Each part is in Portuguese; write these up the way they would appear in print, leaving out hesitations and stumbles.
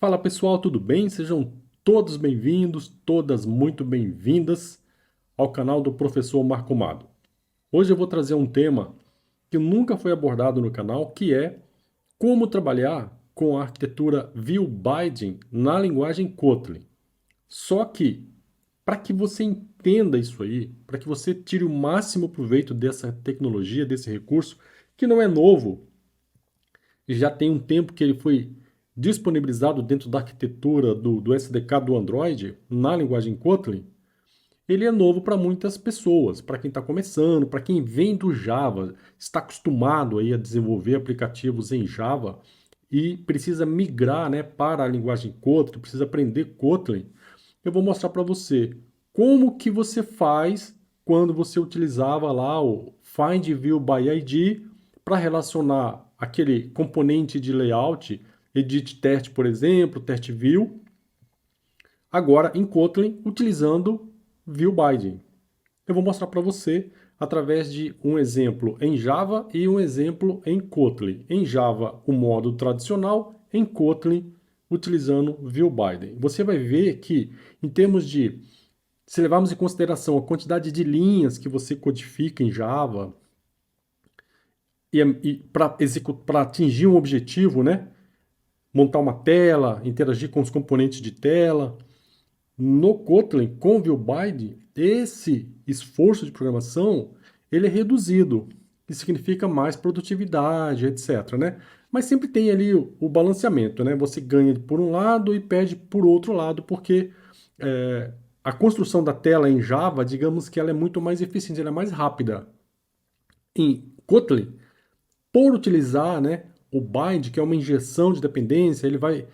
Fala pessoal, tudo bem? Sejam todos bem-vindos, todas muito bem-vindas ao canal do Professor Marco Mado. Hoje eu vou trazer um tema que nunca foi abordado no canal, que é como trabalhar com a arquitetura Vue-Binding na linguagem Kotlin. Só que, para que você entenda isso aí, para que você tire o máximo proveito dessa tecnologia, desse recurso, que não é novo, já tem um tempo que ele foi disponibilizado dentro da arquitetura do SDK do Android, na linguagem Kotlin, ele é novo para muitas pessoas, para quem está começando, para quem vem do Java, está acostumado aí a desenvolver aplicativos em Java e precisa migrar, né, para a linguagem Kotlin, precisa aprender Kotlin. Eu vou mostrar para você como que você faz quando você utilizava lá o Find View by ID para relacionar aquele componente de layout, edit test, por exemplo, test view, agora em Kotlin utilizando view binding. Eu vou mostrar para você através de um exemplo em Java e um exemplo em Kotlin. Em Java, o modo tradicional, em Kotlin, utilizando view binding. Você vai ver que, em termos de, se levarmos em consideração a quantidade de linhas que você codifica em Java, e para atingir um objetivo, né? Montar uma tela, interagir com os componentes de tela. No Kotlin, com VueBind, esse esforço de programação ele é reduzido, que significa mais produtividade, etc, né? Mas sempre tem ali o balanceamento, né? Você ganha por um lado e perde por outro lado, porque a construção da tela em Java, digamos que ela é muito mais eficiente, ela é mais rápida. Em Kotlin, por utilizar, né, o bind, que é uma injeção de dependência, ele vai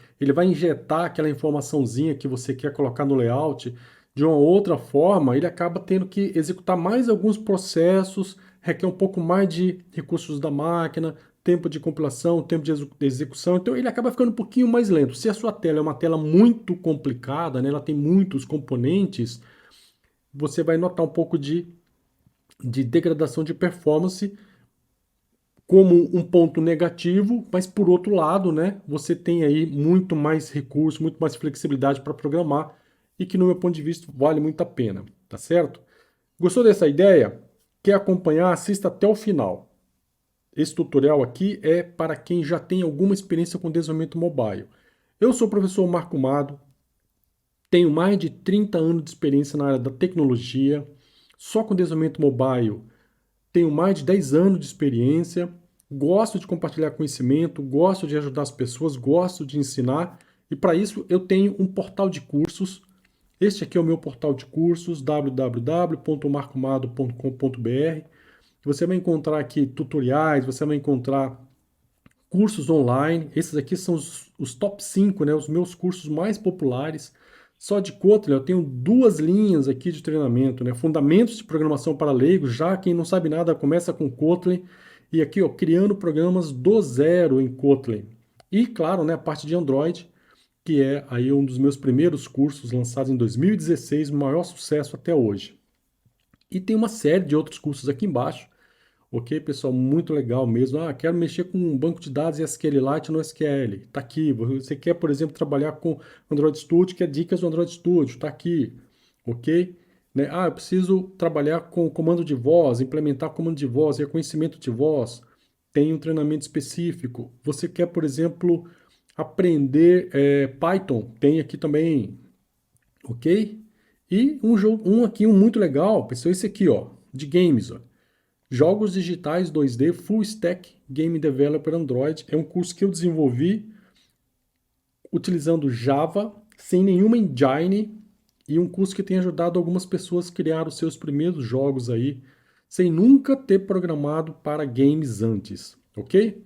injetar aquela informaçãozinha que você quer colocar no layout de uma outra forma, ele acaba tendo que executar mais alguns processos, requer um pouco mais de recursos da máquina, tempo de compilação, tempo de execução, então ele acaba ficando um pouquinho mais lento. Se a sua tela é uma tela muito complicada, né, ela tem muitos componentes, você vai notar um pouco de degradação de performance como um ponto negativo, mas por outro lado, né, você tem aí muito mais recurso, muito mais flexibilidade para programar e que no meu ponto de vista vale muito a pena, tá certo? Gostou dessa ideia? Quer acompanhar? Assista até o final. Esse tutorial aqui é para quem já tem alguma experiência com desenvolvimento mobile. Eu sou o professor Marco Mado, tenho mais de 30 anos de experiência na área da tecnologia, só com desenvolvimento mobile tenho mais de 10 anos de experiência, gosto de compartilhar conhecimento, gosto de ajudar as pessoas, gosto de ensinar, e para isso eu tenho um portal de cursos. Este aqui é o meu portal de cursos, www.marcomado.com.br. Você vai encontrar aqui tutoriais, você vai encontrar cursos online. Esses aqui são os top 5, né, os meus cursos mais populares. Só de Kotlin eu tenho duas linhas aqui de treinamento, né? Fundamentos de programação para leigos, já quem não sabe nada começa com Kotlin. E aqui, ó, criando programas do zero em Kotlin. E, claro, né, a parte de Android, que é aí um dos meus primeiros cursos lançados em 2016, o maior sucesso até hoje. E tem uma série de outros cursos aqui embaixo. Ok, pessoal, muito legal mesmo. Ah, quero mexer com um banco de dados SQLite no SQL. Tá aqui. Você quer, por exemplo, trabalhar com Android Studio, quer dicas do Android Studio. Tá aqui. Ok? Né? Ah, eu preciso trabalhar com comando de voz, implementar comando de voz, reconhecimento de voz. Tem um treinamento específico. Você quer, por exemplo, aprender Python? Tem aqui também. Ok? E um jogo, um aqui, um muito legal, pessoal, esse aqui, ó, de games, ó. Jogos digitais 2D Full Stack Game Developer Android é um curso que eu desenvolvi utilizando Java, sem nenhuma engine, e um curso que tem ajudado algumas pessoas a criar os seus primeiros jogos aí, sem nunca ter programado para games antes, ok?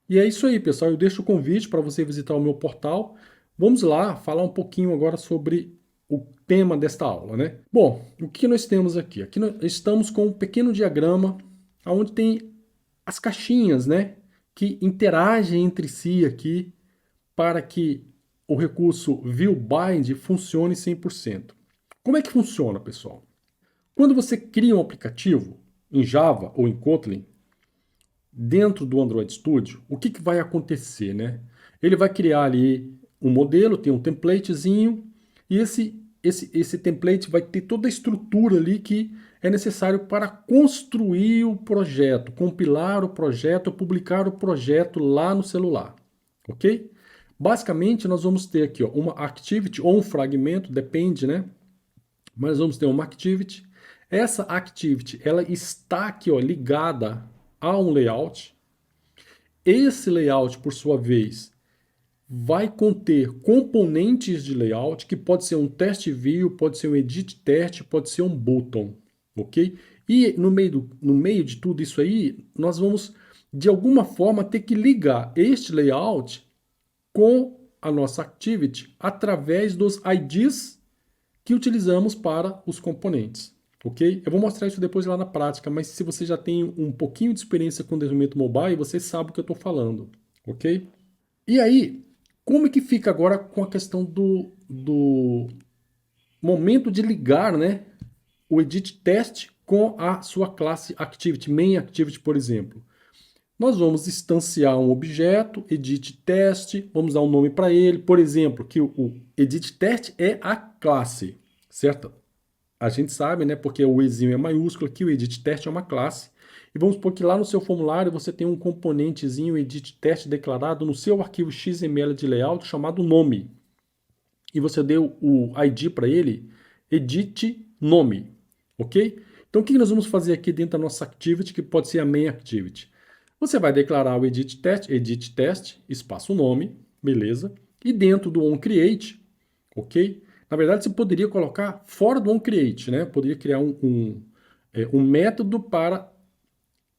E é isso aí, pessoal. Eu deixo o convite para você visitar o meu portal. Vamos lá falar um pouquinho agora sobre o tema desta aula, né? Bom, o que nós temos aqui? Aqui nós estamos com um pequeno diagrama onde tem as caixinhas, né? Que interagem entre si aqui para que o recurso ViewBind funcione 100%. Como é que funciona, pessoal? Quando você cria um aplicativo em Java ou em Kotlin, dentro do Android Studio, o que vai acontecer, né? Ele vai criar ali um modelo, tem um templatezinho, e esse template vai ter toda a estrutura ali que é necessário para construir o projeto, compilar o projeto, publicar o projeto lá no celular, ok? Basicamente, nós vamos ter aqui ó, uma activity ou um fragmento, depende, né? Mas vamos ter uma activity. Essa activity, ela está aqui ó, ligada a um layout. Esse layout, por sua vez, vai conter componentes de layout, que pode ser um test view, pode ser um edit test, pode ser um button, ok? E no meio de tudo isso aí, nós vamos, de alguma forma, ter que ligar este layout com a nossa activity através dos IDs que utilizamos para os componentes, ok? Eu vou mostrar isso depois lá na prática, mas se você já tem um pouquinho de experiência com desenvolvimento mobile, você sabe o que eu estou falando, ok? E aí, como é que fica agora com a questão do momento de ligar, né, o edit test com a sua classe activity, main activity, por exemplo? Nós vamos instanciar um objeto, edit test, vamos dar um nome para ele, por exemplo, que o edit test é a classe, certo? A gente sabe, né, porque o Ezinho é maiúsculo, que o edit test é uma classe. E vamos supor que lá no seu formulário você tem um componentezinho edit test declarado no seu arquivo XML de layout chamado nome. E você deu o ID para ele, edit nome, ok? Então o que nós vamos fazer aqui dentro da nossa activity, que pode ser a main activity? Você vai declarar o edit test, espaço nome, beleza? E dentro do onCreate, ok? Na verdade, você poderia colocar fora do onCreate, né? Poderia criar um método para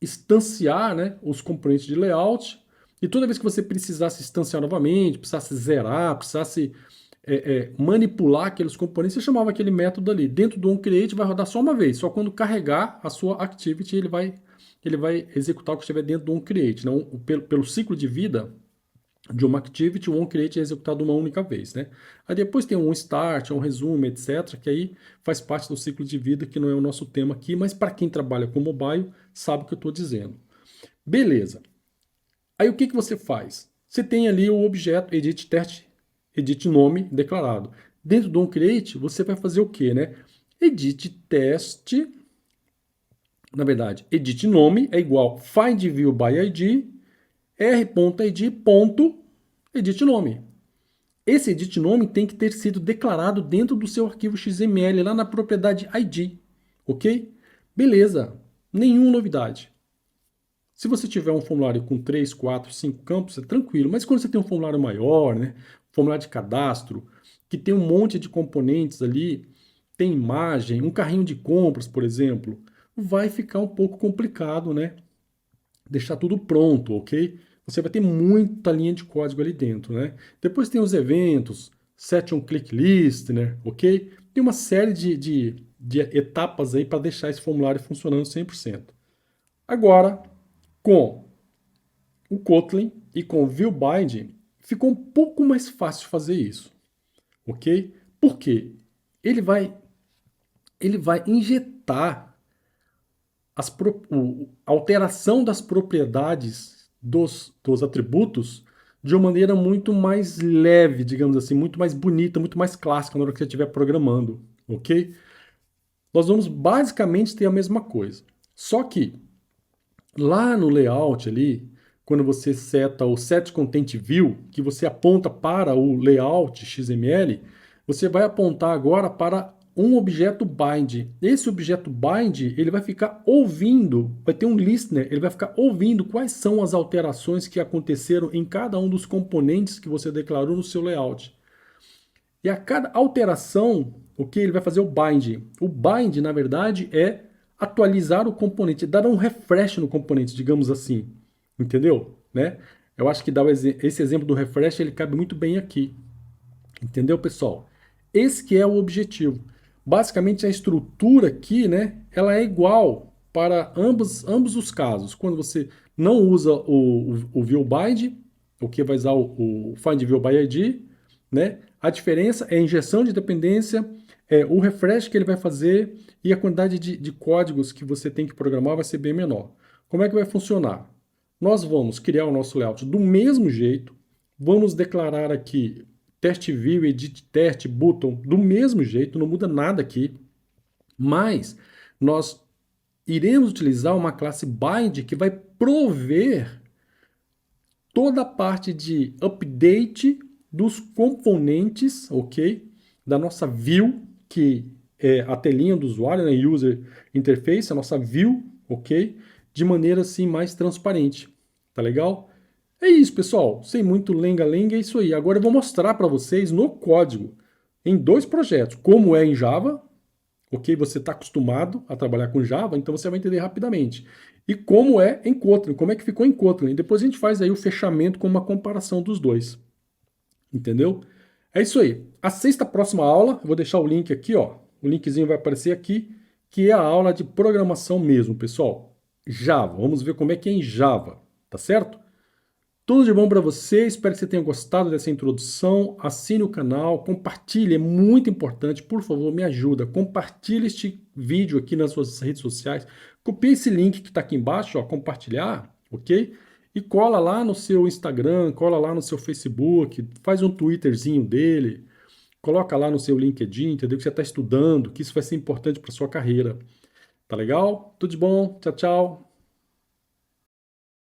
instanciar, né, os componentes de layout, e toda vez que você precisasse instanciar novamente, precisasse zerar, precisasse manipular aqueles componentes, você chamava aquele método ali. Dentro do onCreate vai rodar só uma vez, só quando carregar a sua activity ele vai executar o que estiver dentro do onCreate. Não, pelo ciclo de vida de uma activity, o onCreate é executado uma única vez, né? Aí depois tem um start, um resume, etc., que aí faz parte do ciclo de vida, que não é o nosso tema aqui, mas para quem trabalha com mobile, sabe o que eu estou dizendo. Beleza. Aí o que você faz? Você tem ali o objeto edit test, edit nome declarado. Dentro do onCreate, você vai fazer o quê, né? Edit test, na verdade, edit nome é igual find view by id, r.id.edit nome. Esse edit nome tem que ter sido declarado dentro do seu arquivo XML, lá na propriedade ID, ok? Beleza, nenhuma novidade. Se você tiver um formulário com 3, 4, 5 campos, é tranquilo, mas quando você tem um formulário maior, né, formulário de cadastro, que tem um monte de componentes ali, tem imagem, um carrinho de compras, por exemplo, vai ficar um pouco complicado, né? Deixar tudo pronto, ok? Você vai ter muita linha de código ali dentro, né? Depois tem os eventos, set on click list, né? Ok? Tem uma série de etapas aí para deixar esse formulário funcionando 100%. Agora, com o Kotlin e com o ViewBind, ficou um pouco mais fácil fazer isso, ok? Por quê? Ele vai injetar a alteração das propriedades dos atributos de uma maneira muito mais leve, digamos assim, muito mais bonita, muito mais clássica na hora que você estiver programando, ok? Nós vamos basicamente ter a mesma coisa. Só que lá no layout ali, quando você seta o set content view, que você aponta para o layout XML, você vai apontar agora para um objeto bind. Esse objeto bind, ele vai ficar ouvindo, vai ter um listener, ele vai ficar ouvindo quais são as alterações que aconteceram em cada um dos componentes que você declarou no seu layout. E a cada alteração, ele vai fazer o bind. O bind, na verdade, é atualizar o componente, dar um refresh no componente, digamos assim. Entendeu? Né? Eu acho que esse exemplo do refresh ele cabe muito bem aqui. Entendeu, pessoal? Esse que é o objetivo. Basicamente, a estrutura aqui, né, ela é igual para ambos os casos. Quando você não usa o ViewBind, o que vai usar o Find View by ID, né? A diferença é a injeção de dependência, o refresh que ele vai fazer e a quantidade de códigos que você tem que programar vai ser bem menor. Como é que vai funcionar? Nós vamos criar o nosso layout do mesmo jeito, vamos declarar aqui teste view, edit teste, button, do mesmo jeito, não muda nada aqui, mas nós iremos utilizar uma classe bind que vai prover toda a parte de update dos componentes, ok? Da nossa view, que é a telinha do usuário, né? User interface, a nossa view, ok? De maneira assim mais transparente, tá legal? É isso, pessoal. Sem muito lenga-lenga, é isso aí. Agora eu vou mostrar para vocês no código, em dois projetos, como é em Java, ok? Você está acostumado a trabalhar com Java, então você vai entender rapidamente. E como é em Kotlin, como é que ficou em Kotlin. Depois a gente faz aí o fechamento com uma comparação dos dois. Entendeu? É isso aí. Assista a próxima aula, eu vou deixar o link aqui, ó. O linkzinho vai aparecer aqui, que é a aula de programação mesmo, pessoal. Java. Vamos ver como é que é em Java, tá certo? Tudo de bom para você, espero que você tenha gostado dessa introdução. Assine o canal, compartilhe, é muito importante, por favor, me ajuda. Compartilhe este vídeo aqui nas suas redes sociais. Copie esse link que está aqui embaixo, ó, compartilhar, ok? E cola lá no seu Instagram, cola lá no seu Facebook, faz um Twitterzinho dele, coloca lá no seu LinkedIn, entendeu? Que você está estudando, que isso vai ser importante para sua carreira. Tá legal? Tudo de bom, tchau, tchau.